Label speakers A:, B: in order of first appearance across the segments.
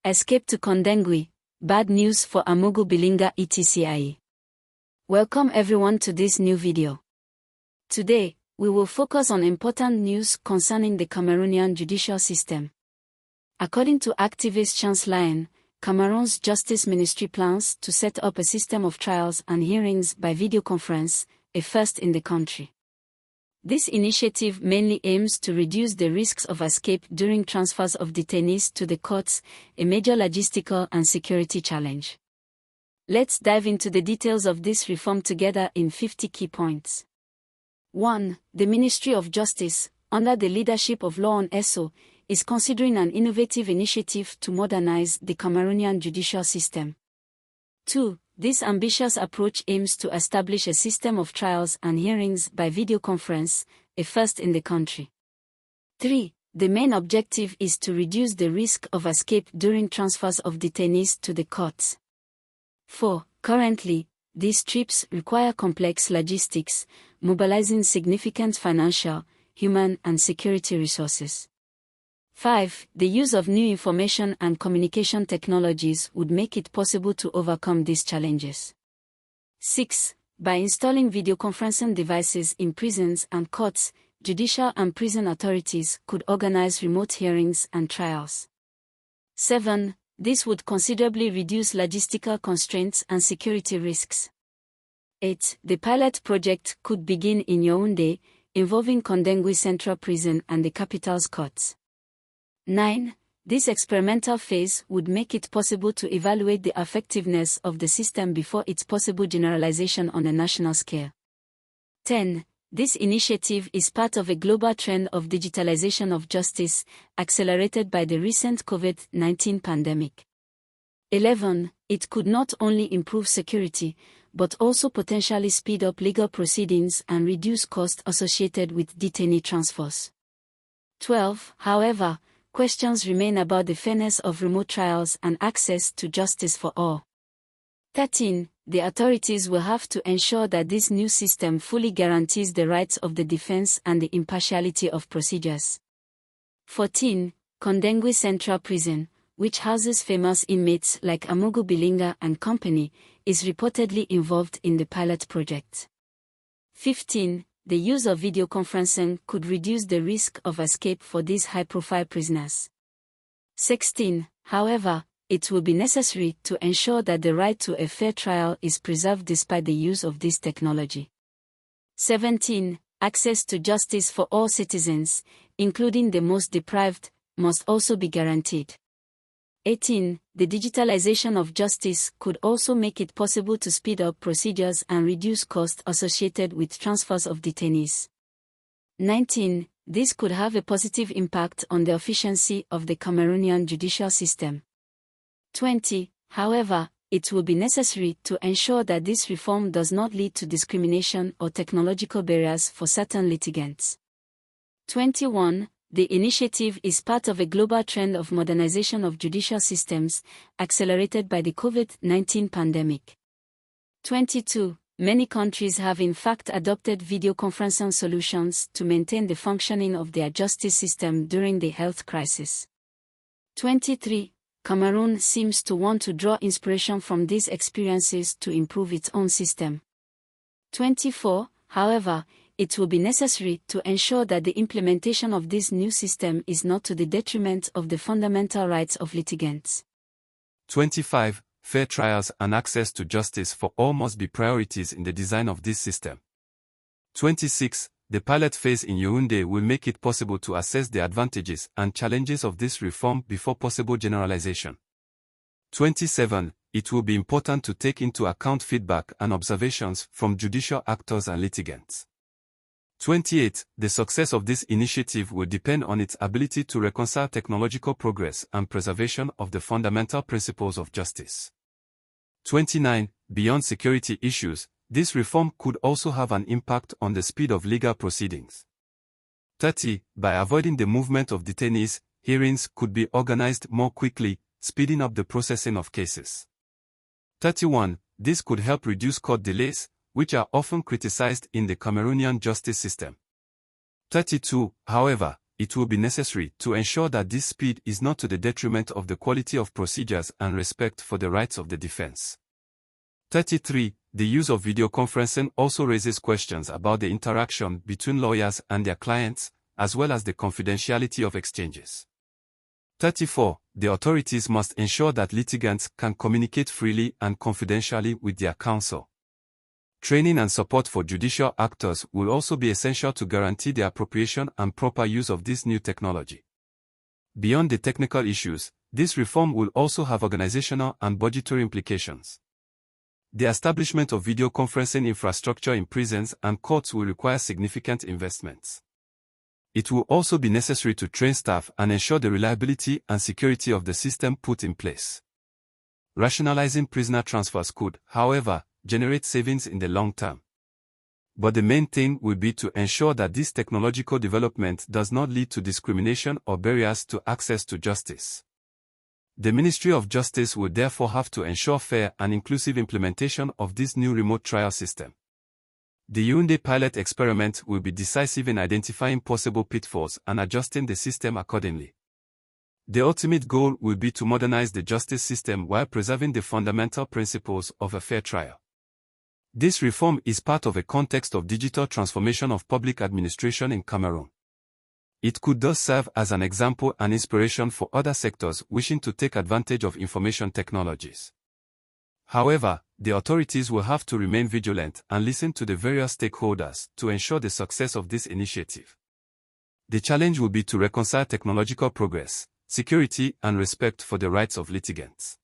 A: Escape to Kondengui, bad news for Amougou Belinga etc. Welcome everyone to this new video. Today, we will focus on important news concerning the Cameroonian judicial system. According to activist Chance Lyon, Cameroon's Justice Ministry plans to set up a system of trials and hearings by video conference, a first in the country. This initiative mainly aims to reduce the risks of escape during transfers of detainees to the courts, a major logistical and security challenge. Let's dive into the details of this reform together in 50 key points. 1. The Ministry of Justice, under the leadership of Law on ESO, is considering an innovative initiative to modernize the Cameroonian judicial system. 2. This ambitious approach aims to establish a system of trials and hearings by video conference, a first in the country. 3. The main objective is to reduce the risk of escape during transfers of detainees to the courts. 4. Currently, these trips require complex logistics, mobilizing significant financial, human and security resources. 5. The use of new information and communication technologies would make it possible to overcome these challenges. 6. By installing video conferencing devices in prisons and courts, judicial and prison authorities could organize remote hearings and trials. 7. This would considerably reduce logistical constraints and security risks. 8. The pilot project could begin in Yaoundé, involving Kondengui Central Prison and the capital's courts. 9. This experimental phase would make it possible to evaluate the effectiveness of the system before its possible generalization on a national scale. 10. This initiative is part of a global trend of digitalization of justice, accelerated by the recent COVID-19 pandemic. 11. It could not only improve security, but also potentially speed up legal proceedings and reduce costs associated with detainee transfers. 12. However, questions remain about the fairness of remote trials and access to justice for all. 13. The authorities will have to ensure that this new system fully guarantees the rights of the defense and the impartiality of procedures. 14. Kondengui Central Prison, which houses famous inmates like Amougou Belinga and company, is reportedly involved in the pilot project. 15. The use of video conferencing could reduce the risk of escape for these high-profile prisoners. 16. However, it will be necessary to ensure that the right to a fair trial is preserved despite the use of this technology. 17. Access to justice for all citizens, including the most deprived, must also be guaranteed. 18. The digitalization of justice could also make it possible to speed up procedures and reduce costs associated with transfers of detainees. 19. This could have a positive impact on the efficiency of the Cameroonian judicial system. 20. However, it will be necessary to ensure that this reform does not lead to discrimination or technological barriers for certain litigants. 21. The initiative is part of a global trend of modernization of judicial systems, accelerated by the COVID-19 pandemic. 22. Many countries have in fact adopted video conferencing solutions to maintain the functioning of their justice system during the health crisis. 23. Cameroon seems to want to draw inspiration from these experiences to improve its own system. 24. However, it will be necessary to ensure that the implementation of this new system is not to the detriment of the fundamental rights of litigants.
B: 25. Fair trials and access to justice for all must be priorities in the design of this system. 26. The pilot phase in Yaoundé will make it possible to assess the advantages and challenges of this reform before possible generalization. 27. It will be important to take into account feedback and observations from judicial actors and litigants. 28. The success of this initiative will depend on its ability to reconcile technological progress and preservation of the fundamental principles of justice. 29. Beyond security issues, this reform could also have an impact on the speed of legal proceedings. 30. By avoiding the movement of detainees, hearings could be organized more quickly, speeding up the processing of cases. 31. This could help reduce court delays, which are often criticized in the Cameroonian justice system. 32. However, it will be necessary to ensure that this speed is not to the detriment of the quality of procedures and respect for the rights of the defense. 33. The use of video conferencing also raises questions about the interaction between lawyers and their clients, as well as the confidentiality of exchanges. 34. The authorities must ensure that litigants can communicate freely and confidentially with their counsel. Training and support for judicial actors will also be essential to guarantee the appropriation and proper use of this new technology. Beyond the technical issues, this reform will also have organizational and budgetary implications. The establishment of video conferencing infrastructure in prisons and courts will require significant investments. It will also be necessary to train staff and ensure the reliability and security of the system put in place. Rationalizing prisoner transfers could, however, generate savings in the long term. But the main thing will be to ensure that this technological development does not lead to discrimination or barriers to access to justice. The Ministry of Justice will therefore have to ensure fair and inclusive implementation of this new remote trial system. The Yaoundé pilot experiment will be decisive in identifying possible pitfalls and adjusting the system accordingly. The ultimate goal will be to modernize the justice system while preserving the fundamental principles of a fair trial. This reform is part of a context of digital transformation of public administration in Cameroon. It could thus serve as an example and inspiration for other sectors wishing to take advantage of information technologies. However, the authorities will have to remain vigilant and listen to the various stakeholders to ensure the success of this initiative. The challenge will be to reconcile technological progress, security, and respect for the rights of litigants.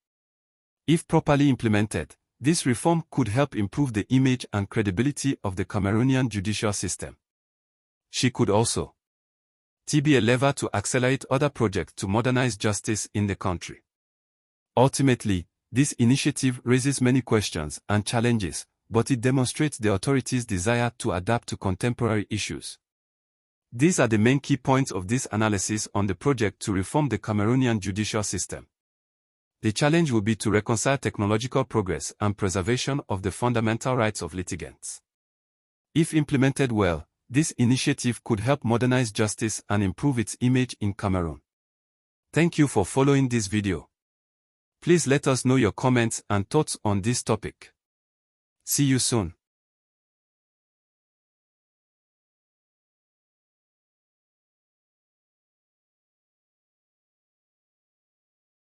B: If properly implemented, this reform could help improve the image and credibility of the Cameroonian judicial system. She could also be a lever to accelerate other projects to modernize justice in the country. Ultimately, this initiative raises many questions and challenges, but it demonstrates the authorities' desire to adapt to contemporary issues. These are the main key points of this analysis on the project to reform the Cameroonian judicial system. The challenge will be to reconcile technological progress and preservation of the fundamental rights of litigants. If implemented well, this initiative could help modernize justice and improve its image in Cameroon. Thank you for following this video. Please let us know your comments and thoughts on this topic. See you soon.